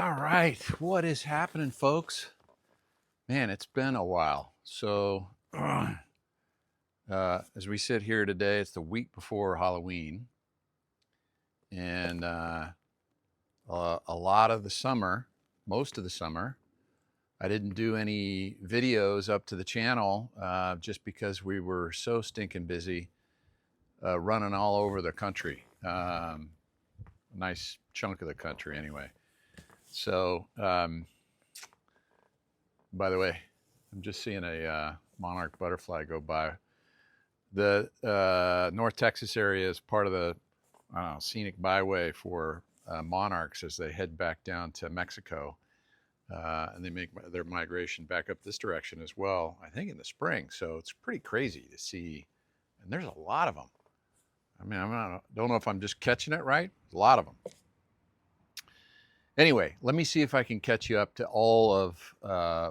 All right, what is happening, folks? Man, it's been a while. So, as we sit here today, it's the week before Halloween, and a lot of the summer, most of the summer, I didn't do any videos up to the channel just because we were so stinking busy running all over the country. A nice chunk of the country, anyway. So, by the way, I'm just seeing a monarch butterfly go by. The North Texas area is part of the scenic byway for monarchs as they head back down to Mexico. And they make their migration back up this direction as well, I think in the spring. So it's pretty crazy to see. And there's a lot of them. I mean, don't know if I'm just catching it right. There's a lot of them. Anyway, let me see if I can catch you up to all of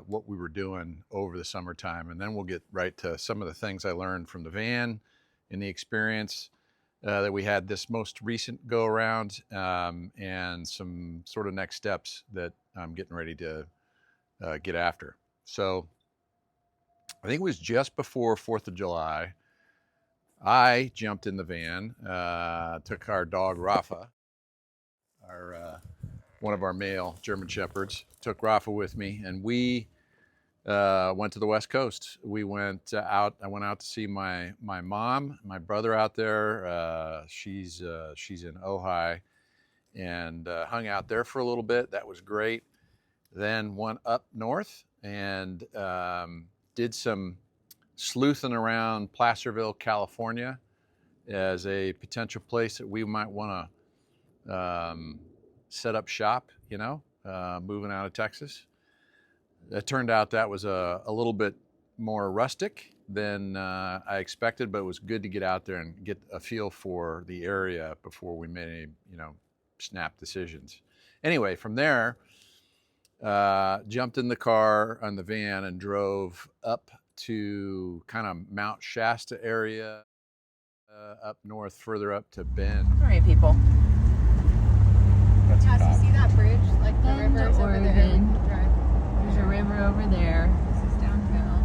what we were doing over the summertime, and then we'll get right to some of the things I learned from the van in the experience that we had this most recent go around, and some sort of next steps that I'm getting ready to get after. So I think it was just before 4th of July, I jumped in the van, took our dog Rafa, one of our male German Shepherds, took Rafa with me, and we went to the West Coast. We went out. I went out to see my mom, my brother out there. She's in Ojai, and hung out there for a little bit. That was great. Then went up north and did some sleuthing around Placerville, California, as a potential place that we might want to set up shop, moving out of Texas. It turned out that was a little bit more rustic than I expected, but it was good to get out there and get a feel for the area before we made any, snap decisions. Anyway, from there, jumped in the car on the van and drove up to kind of Mount Shasta area, up north, further up to Bend. All right, people. As you see that bridge, like the Bend, river is over there. Oregon. Drive. There's a river over there. This is downhill.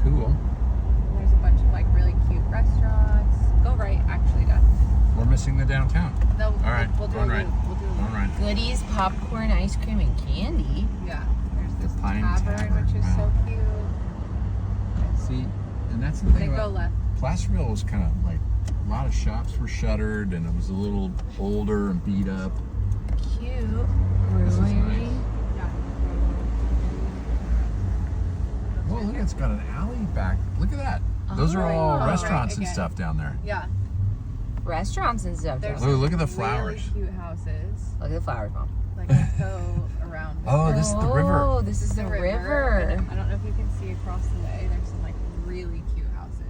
Cool. There's a bunch of like really cute restaurants. Go right, actually, Dad. We're missing the downtown. No, All right, we'll do going a right. loop. We'll do a loop. All right. Goodies, popcorn, ice cream, and candy. Yeah. There's this Pine tavern, Tavern, which is wow. so cute. See, and that's the They thing go about left. Placerville was kind of like a lot of shops were shuttered, and it was a little older and beat up. Cute. This is Brewery. nice. Yeah. Well, look, it's got an alley back. Look at that. Those are all Oh. restaurants and Again. stuff down there. Yeah. Restaurants and stuff. There's down Look at the some flowers. Really cute houses. there. Look at the flowers, Mom. Like, let's go around. Oh, this is the river. Oh, this is the river. And I don't know if you can see across the way. There's some like really cute houses.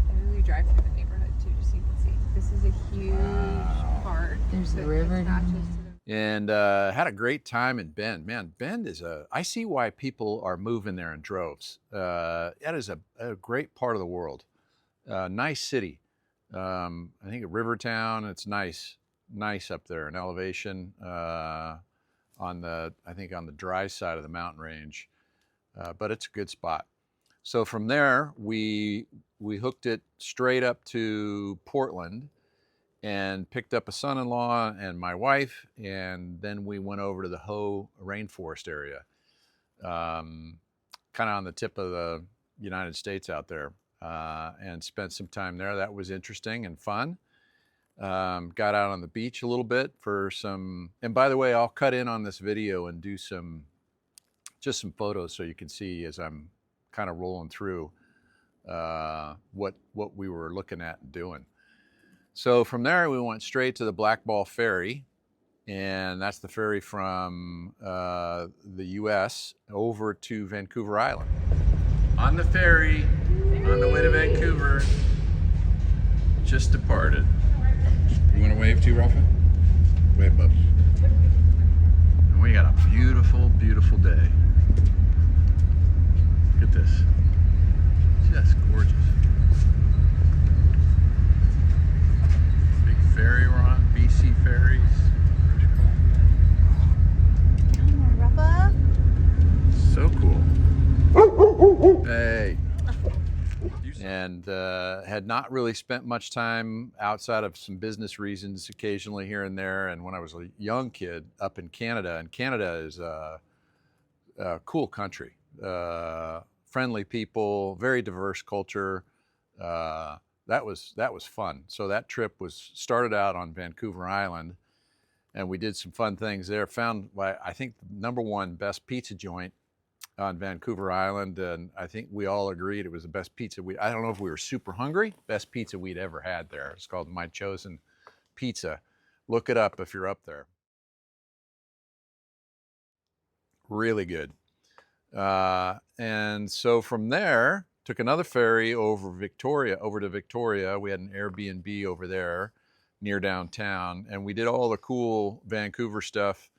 Maybe we drive through the neighborhood too, just so you can see. This is a huge park. There's the that river attaches down to the And had a great time in Bend. Man, Bend is I see why people are moving there in droves. That is a great part of the world. Nice city. I think a river town. It's nice up there in elevation, on the dry side of the mountain range. But it's a good spot. So from there, we hooked it straight up to Portland and picked up a son-in-law and my wife, and then we went over to the Hoh rainforest area, kind of on the tip of the United States out there, and spent some time there. That was interesting and fun. Got out on the beach a little bit for some, and by the way, I'll cut in on this video and do just some photos so you can see as I'm kind of rolling through what we were looking at and doing. So from there, we went straight to the Blackball Ferry, and that's the ferry from the U.S. over to Vancouver Island. On the ferry, on the way to Vancouver, just departed. You want to wave too, Rafa? Wave, bub. And we got a beautiful, beautiful day. Look at this. Just gorgeous. Big ferry we're on, beach and had not really spent much time outside of some business reasons occasionally here and there. And when I was a young kid up in Canada, and Canada is a cool country, friendly people, very diverse culture. That was fun. So that trip was started out on Vancouver Island, and we did some fun things there. Found, I think, the #1 best pizza joint on Vancouver Island, and I think we all agreed it was the best pizza I don't know if we were super hungry, best pizza we'd ever had there. It's called My Chosen Pizza. Look it up if you're up there. Really good. And so from there, took another ferry over to Victoria. We had an Airbnb over there near downtown, and we did all the cool Vancouver stuff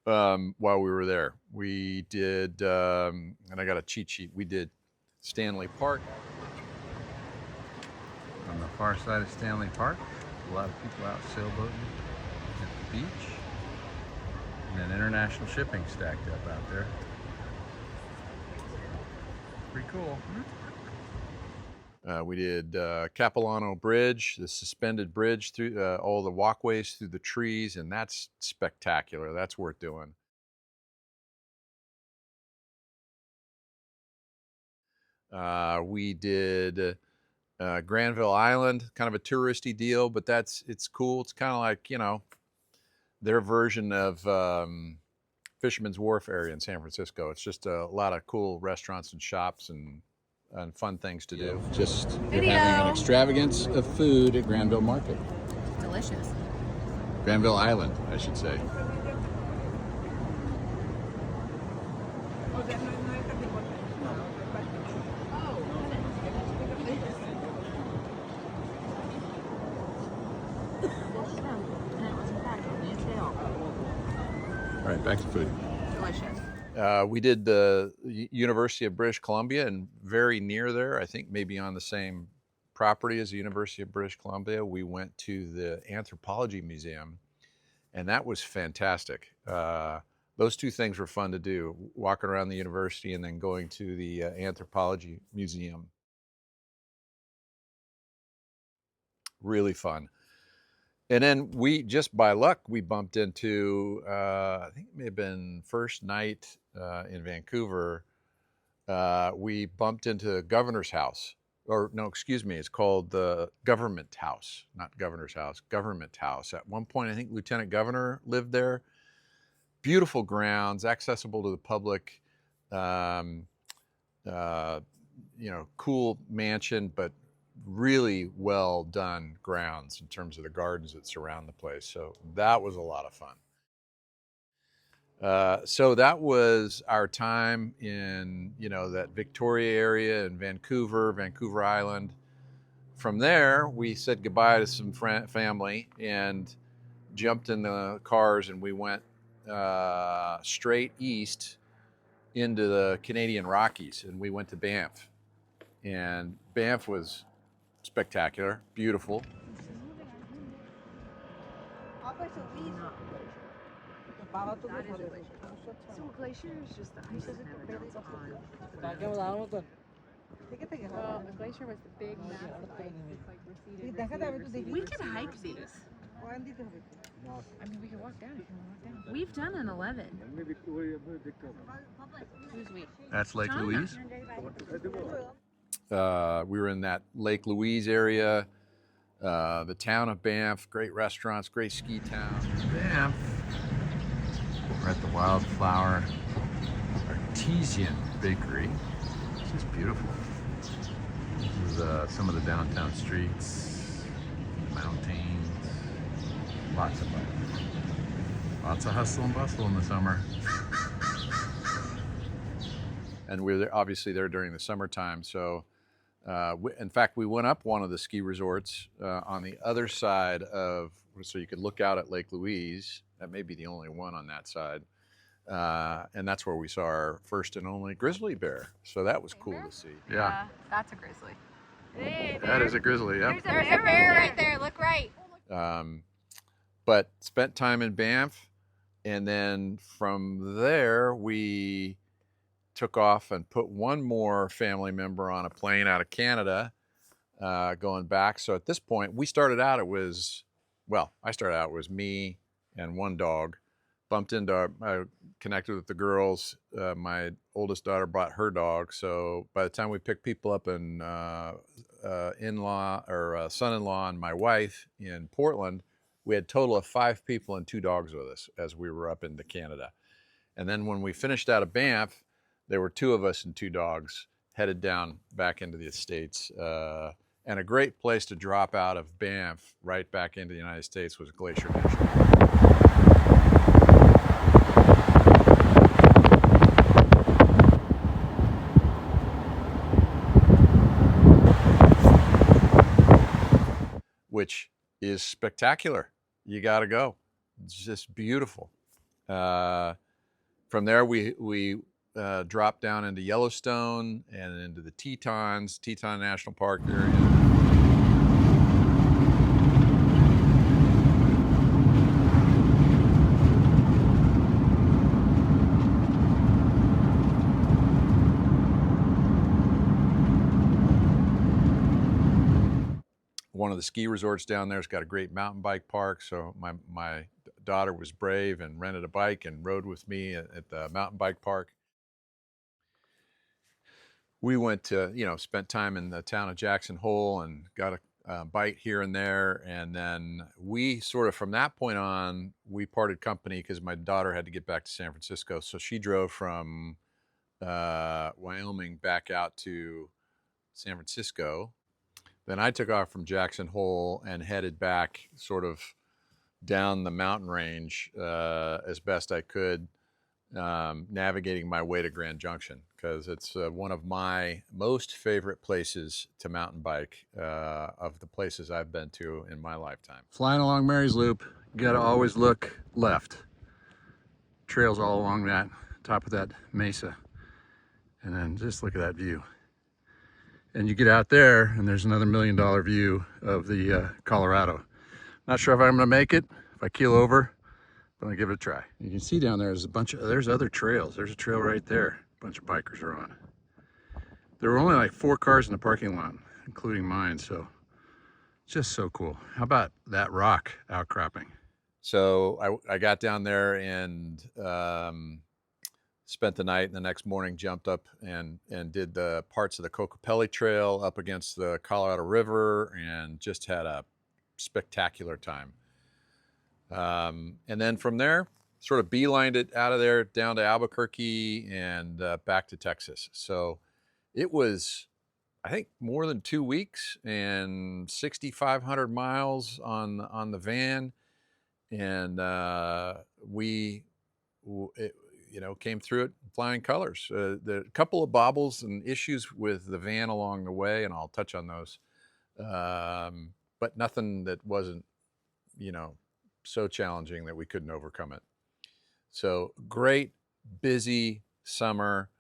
while we were there. We did, and I got a cheat sheet, we did Stanley Park. On the far side of Stanley Park, a lot of people out sailboating at the beach, and then international shipping stacked up out there. Pretty cool. We did Capilano Bridge, the suspended bridge through all the walkways through the trees, and that's spectacular. That's worth doing. We did Granville Island, kind of a touristy deal, but it's cool. It's kind of like, you know, their version of Fisherman's Wharf area in San Francisco. It's just a lot of cool restaurants and shops and fun things to do. Just having an extravagance of food at Granville Market. Delicious. Granville Island, I should say. All right, back to food. Delicious. We did the University of British Columbia, and very near there, I think maybe on the same property as the University of British Columbia, we went to the Anthropology Museum, and that was fantastic. Those two things were fun to do, walking around the university and then going to the Anthropology Museum. Really fun. And then we, just by luck, we bumped into, I think it may have been first night in Vancouver, we bumped into the governor's house. Or no, excuse me, it's called the Government House, not Governor's House, Government House. At one point, I think Lieutenant Governor lived there. Beautiful grounds, accessible to the public, you know, cool mansion, but really well done grounds in terms of the gardens that surround the place. So that was a lot of fun. So that was our time in, you know, that Victoria area in Vancouver, Vancouver Island. From there, we said goodbye to some family and jumped in the cars, and we went straight east into the Canadian Rockies, and we went to Banff. And Banff was spectacular, beautiful. So a glacier is just the ice that never melts on. Well, the glacier was the big massive ice. It's like receded. We could hike these. I mean, we could walk down if you want to walk down. We've done an 11. Who's we? That's Lake Louise. We were in that Lake Louise area, the town of Banff, great restaurants, great ski town. Banff. We're at the Wildflower Artesian Bakery. This is beautiful. This is some of the downtown streets, mountains, lots of life. Lots of hustle and bustle in the summer. And we're there, obviously there during the summertime, so in fact, we went up one of the ski resorts on the other side of, so you could look out at Lake Louise. That may be the only one on that side. And that's where we saw our first and only grizzly bear. So that was cool to see. Yeah. That's a grizzly. Hey, That is a grizzly, yep. There's a bear right there. Look right. But spent time in Banff. And then from there, we took off and put one more family member on a plane out of Canada, going back. So at this point, we started out, it was, well, I started out, it was me and one dog. Bumped into, I connected with the girls. My oldest daughter brought her dog. So by the time we picked people up in in-law or son-in-law and my wife in Portland, we had a total of 5 people and 2 dogs with us as we were up into Canada. And then when we finished out of Banff, there were 2 of us and 2 dogs headed down back into the States. And a great place to drop out of Banff right back into the United States was Glacier National Park. Which is spectacular. You got to go. It's just beautiful. From there, we dropped down into Yellowstone and into the Teton National Park area. One of the ski resorts down there has got a great mountain bike park. So my daughter was brave and rented a bike and rode with me at the mountain bike park. We went to, spent time in the town of Jackson Hole and got a bite here and there. And then we sort of, from that point on, we parted company because my daughter had to get back to San Francisco. So she drove from Wyoming back out to San Francisco. Then I took off from Jackson Hole and headed back sort of down the mountain range as best I could, navigating my way to Grand Junction, because it's one of my most favorite places to mountain bike of the places I've been to in my lifetime. Flying along Mary's Loop, you gotta always look left. Trails all along that top of that mesa. And then just look at that view. And you get out there and there's another $1 million view of the Colorado. Not sure if I'm gonna make it, if I keel over, but I'll give it a try. You can see down there's there's other trails. There's a trail right there, a bunch of bikers are on. There were only like 4 cars in the parking lot, including mine, so just so cool. How about that rock outcropping? So I got down there and spent the night, and the next morning jumped up and did the parts of the Cocopelli Trail up against the Colorado River and just had a spectacular time. And then from there, sort of beelined it out of there down to Albuquerque and back to Texas. So it was, I think, more than 2 weeks and 6,500 miles on the van. And we came through it flying colors. The couple of bobbles and issues with the van along the way, and I'll touch on those, but nothing that wasn't, so challenging that we couldn't overcome it. So great, busy summer,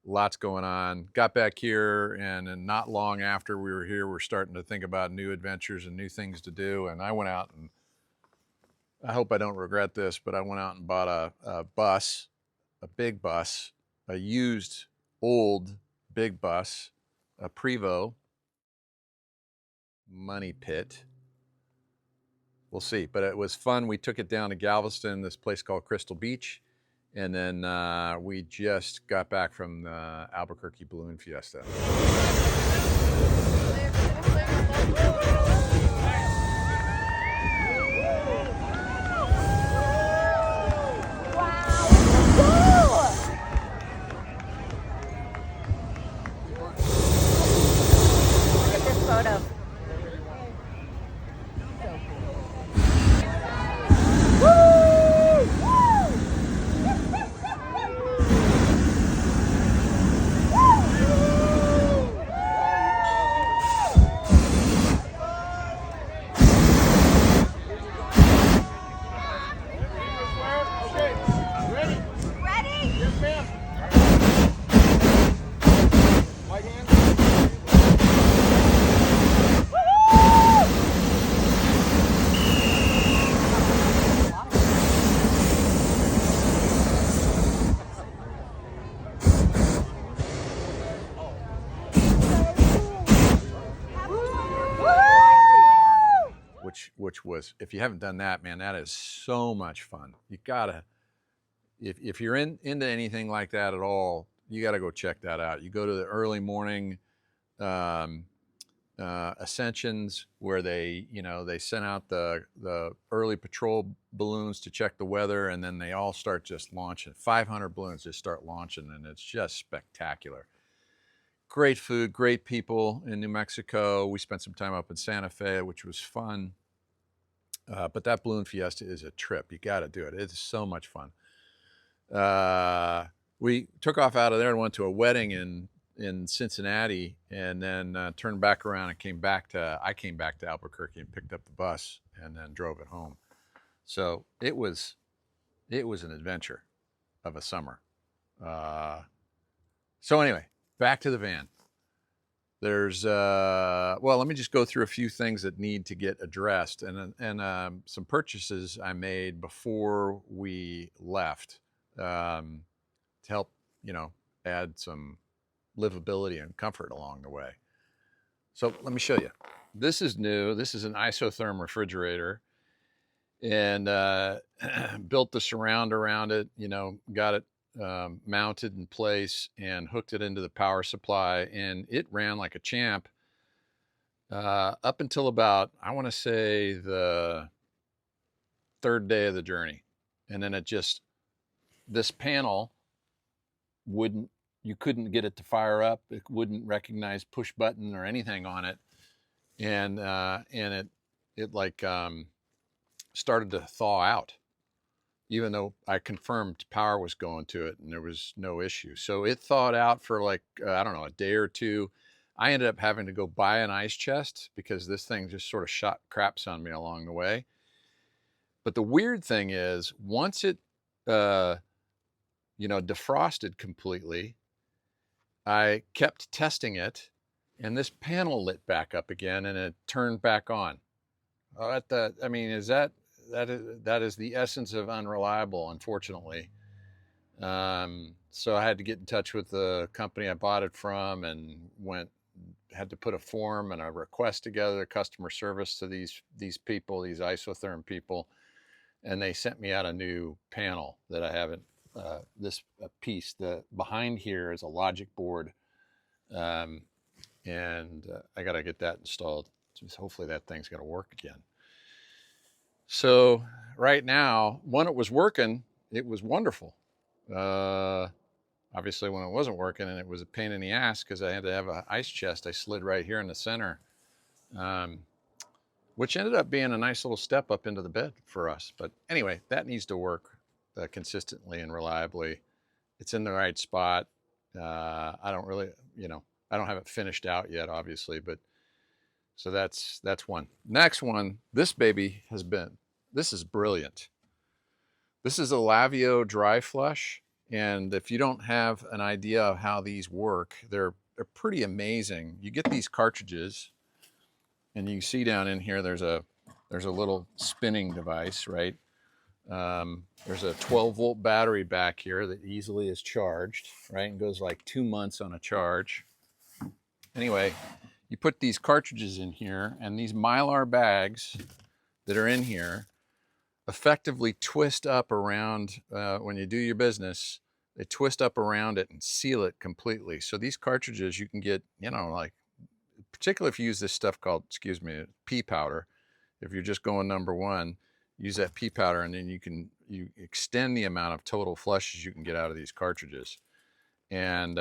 lots going on. Got back here, and not long after we were here, we're starting to think about new adventures and new things to do. And I went out and, I hope I don't regret this, but I went out and bought a bus, a big bus, a used old big bus, a Prevost money pit. We'll see, but it was fun. We took it down to Galveston, this place called Crystal Beach, and then we just got back from the Albuquerque Balloon Fiesta. Photo. which was, if you haven't done that, man, that is so much fun. You gotta, if you're into anything like that at all, you gotta go check that out. You go to the early morning um, ascensions where they, they send out the early patrol balloons to check the weather, and then they all start just launching. 500 balloons just start launching, and it's just spectacular. Great food, great people in New Mexico. We spent some time up in Santa Fe, which was fun. But that balloon fiesta is a trip. You got to do it. It's so much fun. We took off out of there and went to a wedding in Cincinnati, and then turned back around and I came back to Albuquerque and picked up the bus and then drove it home. So it was an adventure of a summer. So anyway, back to the van. There's well, let me just go through a few things that need to get addressed, and some purchases I made before we left to help, add some livability and comfort along the way. So let me show you. This is new. This is an isotherm refrigerator, and built the surround around it. Got it mounted in place and hooked it into the power supply, and it ran like a champ up until about, I want to say, the third day of the journey. And then this panel you couldn't get it to fire up. It wouldn't recognize push button or anything on it. And it like started to thaw out, even though I confirmed power was going to it and there was no issue. So it thawed out for like, I don't know, a day or two. I ended up having to go buy an ice chest because this thing just sort of shot craps on me along the way. But the weird thing is, once it, defrosted completely, I kept testing it, and this panel lit back up again and it turned back on. That is the essence of unreliable, unfortunately. So I had to get in touch with the company I bought it from and had to put a form and a request together, customer service to these people, these isotherm people, and they sent me out a new panel that I haven't. This piece, the behind here is a logic board, and I got to get that installed. So hopefully that thing's going to work again. So right now, when it was working, it was wonderful. Obviously, when it wasn't working, and it was a pain in the ass because I had to have an ice chest, I slid right here in the center, which ended up being a nice little step up into the bed for us. But anyway, that needs to work consistently and reliably. It's in the right spot. I don't really, I don't have it finished out yet, obviously, but so that's one. Next one, this is brilliant. This is a Lavio dry flush, and if you don't have an idea of how these work, they're pretty amazing. You get these cartridges, and you can see down in here there's a little spinning device, right? There's a 12-volt battery back here that easily is charged, right? And goes like 2 months on a charge. Anyway, you put these cartridges in here, and these Mylar bags that are in here effectively twist up around, when you do your business, they twist up around it and seal it completely. So these cartridges, you can get, like, particularly if you use this stuff called, pea powder. If you're just going number one, use that pea powder, and then you extend the amount of total flushes you can get out of these cartridges. And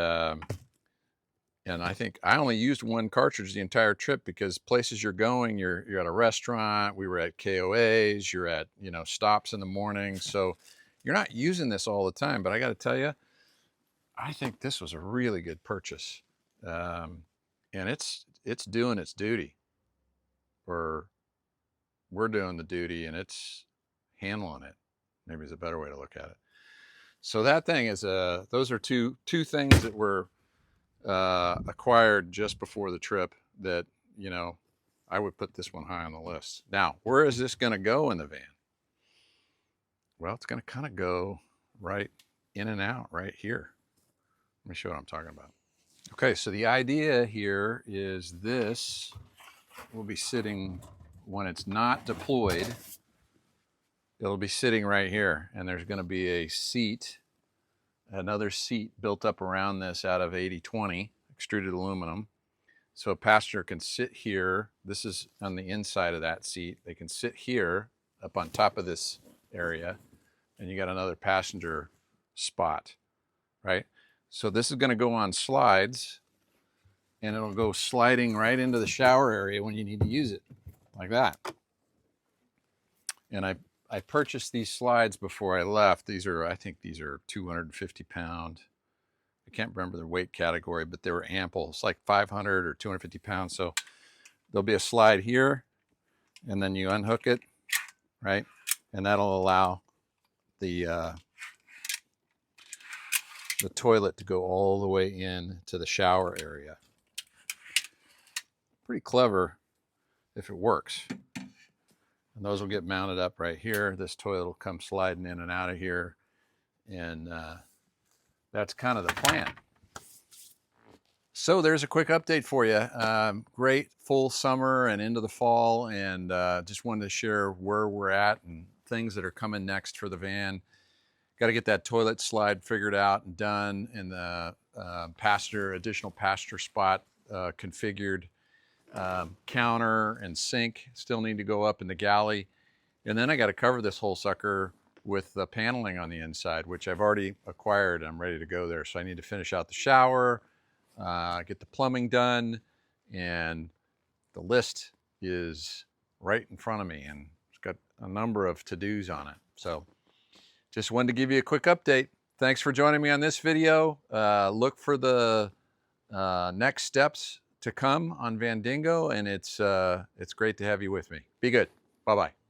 I think I only used one cartridge the entire trip, because places you're going, you're at a restaurant, we were at KOAs, you're at, stops in the morning. So you're not using this all the time, but I got to tell you, I think this was a really good purchase. And it's doing its duty, or we're doing the duty, and it's handling it. Maybe is a better way to look at it. So that thing is those are two things that were acquired just before the trip that, I would put this one high on the list. Now, where is this going to go in the van? Well, it's going to kind of go right in and out right here. Let me show what I'm talking about. Okay, so the idea here is this will be sitting when it's not deployed, it'll be sitting right here, and there's going to be a seat, another seat built up around this out of 80/20 extruded aluminum. So a passenger can sit here. This is on the inside of that seat. They can sit here up on top of this area, and you got another passenger spot, right? So this is going to go on slides, and it'll go sliding right into the shower area when you need to use it, like that. And I purchased these slides before I left. I think these are 250 pound. I can't remember their weight category, but they were ample. It's like 500 or 250 pounds. So there'll be a slide here, and then you unhook it, right? And that'll allow the toilet to go all the way in to the shower area. Pretty clever if it works. And those will get mounted up right here. This toilet will come sliding in and out of here. And that's kind of the plan. So there's a quick update for you. Great full summer and into the fall, and just wanted to share where we're at and things that are coming next for the van. Got to get that toilet slide figured out and done, and the additional passenger spot configured. Counter and sink still need to go up in the galley. And then I got to cover this whole sucker with the paneling on the inside, which I've already acquired. I'm ready to go there. So I need to finish out the shower, get the plumbing done, and the list is right in front of me, and it's got a number of to-dos on it. So just wanted to give you a quick update. Thanks for joining me on this video. Look for the next steps to come on Vandingo, and it's great to have you with me. Be good. Bye-bye.